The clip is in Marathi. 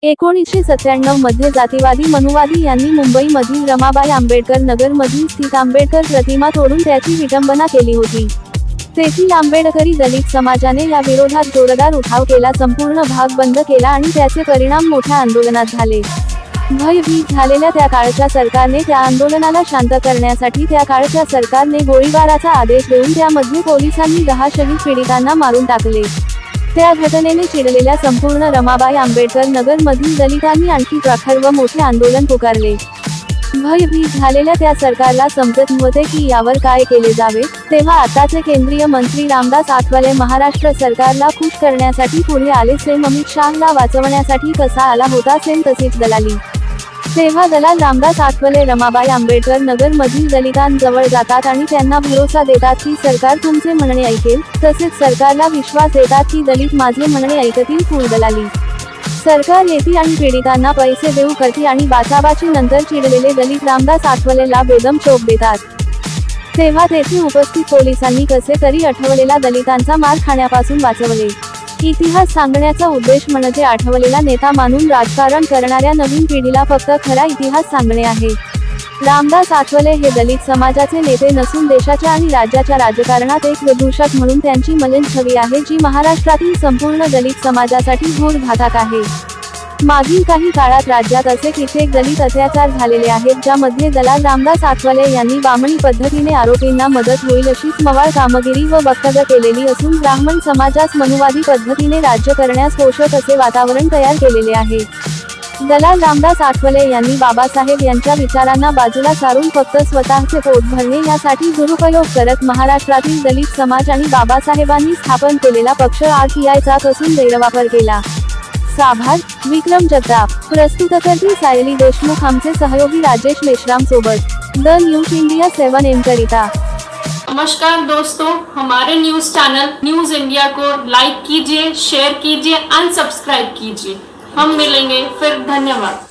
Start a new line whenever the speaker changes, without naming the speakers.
1997 मध्ये जातीवादी मनुवादी यांनी मुंबईमधील रमाबाई आंबेडकर नगरमधील स्थित आंबेडकर प्रतिमा तोडून त्याची विटंबना केली होती। तेथील आंबेडकरी दलित समाजाने या विरोधात जोरदार उठाव केला, संपूर्ण भाग बंद केला आणि त्याचे परिणाम मोठ्या आंदोलनात झाले। भयभीत झालेल्या त्या काळच्या सरकारने त्या आंदोलनाला शांत करण्यासाठी त्या काळच्या सरकारने गोळीबाराचा आदेश देऊन त्यामध्ये पोलिसांनी 10 शहीद पीडितांना मारून टाकले। त्या घटनेने चिडलेल्या संपूर्ण रमाबाई आंबेडकर नगर मधील दलितांनी आणखी प्रखर व मोठे आंदोलन पुकारले। भयभीत झालेल्या त्या सरकारला समजत नव्हते की यावर काय केले जावे, तेव्हा आताचे केंद्रीय मंत्री रामदास आठवले महाराष्ट्र सरकारला खुश करण्यासाठी पुढे आले। सेम अमित शहाला वाचवण्यासाठी कसा आला होता सेम तशीच दलाली। तेव्हा दलाल रामदास आठवले रमाबाई आंबेडकर नगर मधील दलितांजवळ जातात आणि त्यांना भरोसा देतात की सरकार तुमचे म्हणणे ऐकेल, तसेच सरकारला विश्वास देतात की दलित माझे म्हणणे ऐकतील। फुल दलाली सरकार येते आणि पीडितांना पैसे देऊ करते आणि बाचाबाची नंतर चिडलेले दलित रामदास आठवलेला बेदम चोप देतात। तेव्हा तेथे उपस्थित पोलिसांनी कसे तरी आठवलेला दलितांचा मार खाण्यापासून वाचवले। इतिहास सांगण्याचा उद्देश म्हणजे आठवलेला नेता मानून राजकारण करणाऱ्या नवीन पिढीला फक्त खरा इतिहास सांगणे आहे। रामदास आठवले हे दलित समाजाचे नेते नसून देशाच्या आणि राज्याच्या राजकारणात एक विदूषक म्हणून त्यांची मलिन छवी आहे, जी महाराष्ट्रातील संपूर्ण दलित समाजासाठी घोर घातक आहे। मागील काही काळात राज्यात असे कित्येक दलित अत्याचार झालेले आहेत, ज्यामध्ये दलाल रामदास आठवले यांनी बामणी पद्धतीने आरोपींना मदत होईल अशीच मवाळ कामगिरी व वक्तव्य केलेली असून ब्राह्मण समाजास मनुवादी पद्धतीने राज्य करण्यास पोषक असे वातावरण तयार केलेले आहे। दलाल रामदास आठवले यांनी बाबासाहेब यांच्या विचारांना बाजूला सारून फक्त स्वतःचे पोट भरणे यासाठी दुरुपयोग करत महाराष्ट्रातील दलित समाज आणि बाबासाहेबांनी स्थापन केलेला पक्ष RTIचा कसून गैरवापर केला। आभार विक्रम जगताप। प्रस्तुतकर्ती सायली देशमुख। आमचे सहयोगी राजेश मेश्राम सोबत द न्यूज इंडिया 7 करिता।
नमस्कार दोस्तों, हमारे न्यूज चैनल न्यूज इंडिया को लाइक कीजिए, शेयर कीजिए, अनसब्सक्राइब कीजिए। हम मिलेंगे फिर। धन्यवाद।